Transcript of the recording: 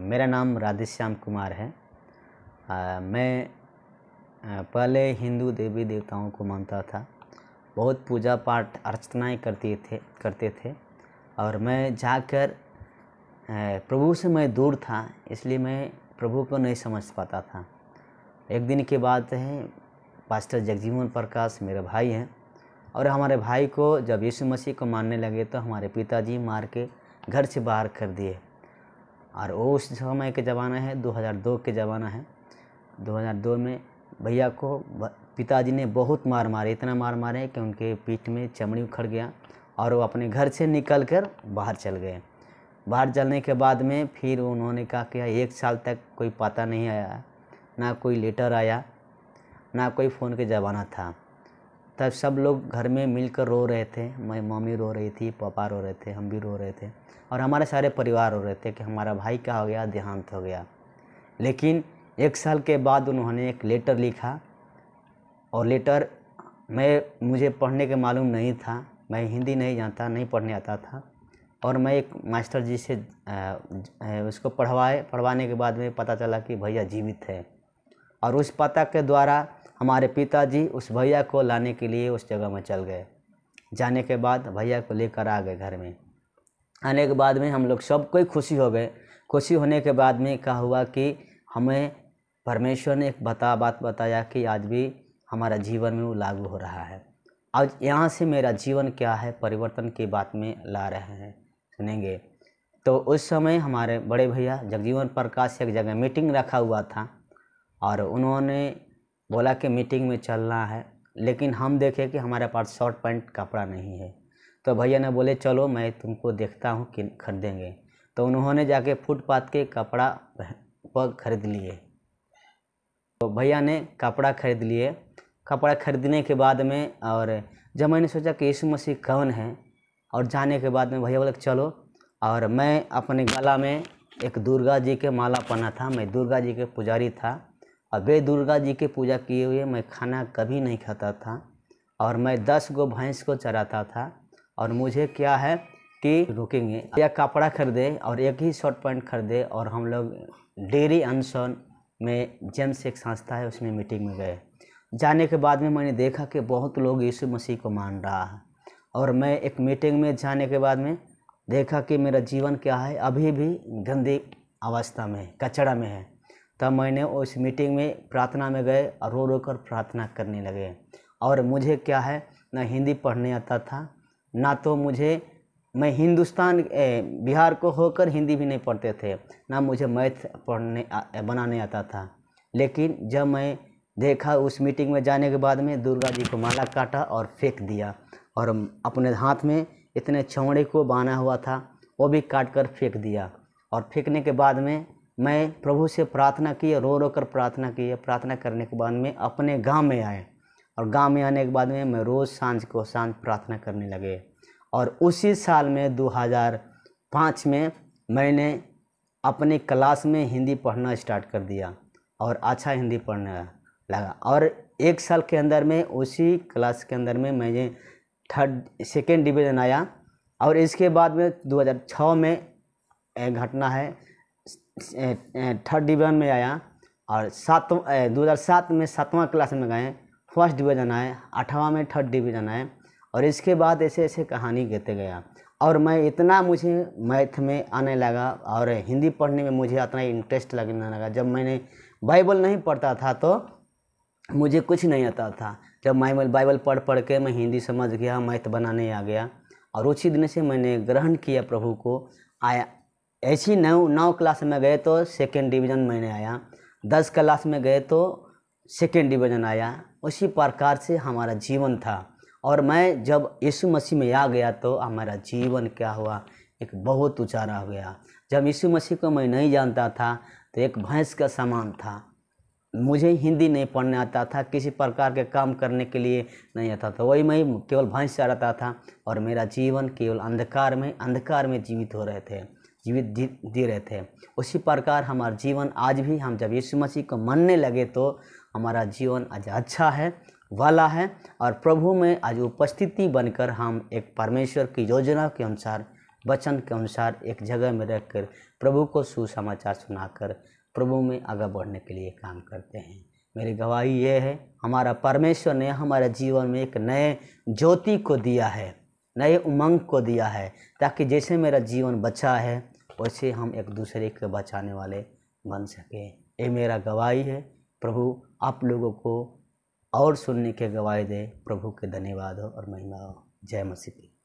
मेरा नाम राधेश्याम कुमार है। मैं पहले हिंदू देवी देवताओं को मानता था, बहुत पूजा पाठ अर्चनाएँ करते थे और मैं जाकर प्रभु से मैं दूर था, इसलिए मैं प्रभु को नहीं समझ पाता था। एक दिन की बात है, पास्टर जगजीवन प्रकाश मेरे भाई हैं और हमारे भाई को जब यीशु मसीह को मानने लगे तो हमारे पिताजी मार के घर से बाहर कर दिए। और वो उस समय के ज़माना है, 2002 के ज़माना है। 2002 में भैया को पिताजी ने बहुत मार मारे, इतना मार मारे कि उनके पीठ में चमड़ी उखड़ गया और वो अपने घर से निकल कर बाहर चल गए। बाहर चलने के बाद में फिर उन्होंने कहा कि 1 साल तक कोई पता नहीं आया, ना कोई लेटर आया, ना कोई फ़ोन के ज़माना था। तब सब लोग घर में मिलकर रो रहे थे। मैं मम्मी रो रही थी, पापा रो रहे थे, हम भी रो रहे थे और हमारे सारे परिवार रो रहे थे कि हमारा भाई क्या हो गया, देहांत हो गया। लेकिन 1 साल के बाद उन्होंने एक लेटर लिखा और लेटर मुझे पढ़ने के मालूम नहीं था, मैं हिंदी नहीं जानता, नहीं पढ़ने आता था और मैं एक मास्टर जी से उसको पढ़वाने के बाद में पता चला कि भैया जीवित है। और उस पता के द्वारा हमारे पिताजी उस भैया को लाने के लिए उस जगह में चल गए। जाने के बाद भैया को लेकर आ गए घर में। आने के बाद में हम लोग सब कोई खुशी हो गए। खुशी होने के बाद में क्या हुआ कि हमें परमेश्वर ने एक बात बताया कि आज भी हमारा जीवन में वो लागू हो रहा है। आज यहाँ से मेरा जीवन क्या है, परिवर्तन की बात में ला रहे हैं, सुनेंगे। तो उस समय हमारे बड़े भैया जगजीवन प्रकाश एक जगह मीटिंग रखा हुआ था और उन्होंने बोला कि मीटिंग में चलना है, लेकिन हम देखे कि हमारे पास शॉर्ट पैंट कपड़ा नहीं है। तो भैया ने बोले चलो मैं तुमको देखता हूँ कि खरीदेंगे। तो उन्होंने जाके फुटपाथ के कपड़ा खरीद लिए। तो भैया ने कपड़ा खरीद लिए। कपड़ा खरीदने के बाद में और जब मैंने सोचा कि यीशु मसीह कौन है और जाने के बाद में भैया बोले चलो। और मैं अपने गला में एक दुर्गा जी के माला पहना था। मैं दुर्गा जी के पुजारी था और वे दुर्गा जी की पूजा किए हुए मैं खाना कभी नहीं खाता था और मैं 10 गो भैंस को चराता था। और मुझे क्या है कि रुकेंगे या कपड़ा खरीदे और एक ही शॉर्ट पैंट खरीदे और हम लोग डेयरी अनशन में जेम्स एक संस्था है उसमें मीटिंग में गए। जाने के बाद में मैंने देखा कि बहुत लोग यीशु मसीह को मान रहा है और मैं एक मीटिंग में जाने के बाद में देखा कि मेरा जीवन क्या है, अभी भी गंदी अवस्था में, कचरा में है। तब मैंने उस मीटिंग में प्रार्थना में गए और रो रो कर प्रार्थना करने लगे। और मुझे क्या है, ना हिंदी पढ़ने आता था, ना तो मैं बिहार को होकर हिंदी भी नहीं पढ़ते थे, ना मुझे मैथ बनाने आता था। लेकिन जब मैं देखा उस मीटिंग में जाने के बाद में दुर्गा जी को माला काटा और फेंक दिया और अपने हाथ में इतने चौड़े को बांधा हुआ था वो भी काट कर फेंक दिया। और फेंकने के बाद में मैं प्रभु से प्रार्थना की, रो रो कर प्रार्थना की। प्रार्थना करने के बाद में अपने गांव में आए और गांव में आने के बाद में मैं रोज़ सांझ प्रार्थना करने लगे। और उसी साल में 2005 में मैंने अपनी क्लास में हिंदी पढ़ना स्टार्ट कर दिया और अच्छा हिंदी पढ़ने लगा। और 1 साल के अंदर में उसी क्लास के अंदर में मैंने सेकेंड डिवीज़न आया। और इसके बाद में 2006 में एक घटना है, 3rd डिवीज़न में आया और 2007 में 7वां क्लास में गए, 1st डिवीज़न आए, 8वां में 3rd डिवीज़न आए। और इसके बाद ऐसे ऐसे कहानी कहते गया और मुझे मैथ में आने लगा और हिंदी पढ़ने में मुझे इतना इंटरेस्ट लगने लगा। जब मैंने बाइबल नहीं पढ़ता था तो मुझे कुछ नहीं आता था। जब बाइबल पढ़ के मैं हिंदी समझ गया, मैथ बनाने आ गया और उसी दिन से मैंने ग्रहण किया प्रभु को। आया ऐसी 9 क्लास में गए तो 2nd डिवीज़न मैंने आया, 10 क्लास में गए तो 2nd डिवीज़न आया। उसी प्रकार से हमारा जीवन था। और मैं जब यीशु मसीह में आ गया तो हमारा जीवन क्या हुआ, एक बहुत ऊंचारा हो गया। जब यीशु मसीह को मैं नहीं जानता था तो एक भैंस का समान था। मुझे हिंदी नहीं पढ़ने आता था, किसी प्रकार के काम करने के लिए नहीं आता था, वही मैं केवल भैंस चराता था और मेरा जीवन केवल अंधकार में जीवित जी रहे थे। उसी प्रकार हमारा जीवन आज भी, हम जब यीशु मसीह को मानने लगे तो हमारा जीवन आज अच्छा है वाला है और प्रभु में आज उपस्थिति बनकर हम एक परमेश्वर की योजना के अनुसार वचन के अनुसार एक जगह में रहकर प्रभु को सुसमाचार सुनाकर प्रभु में आगे बढ़ने के लिए काम करते हैं। मेरी गवाही ये है, हमारा परमेश्वर ने हमारे जीवन में एक नए ज्योति को दिया है, नए उमंग को दिया है, ताकि जैसे मेरा जीवन बचा है वैसे हम एक दूसरे को बचाने वाले बन सके। ये मेरा गवाही है। प्रभु आप लोगों को और सुनने के गवाही दे। प्रभु के धन्यवाद हो और महिमा हो। जय मसीह।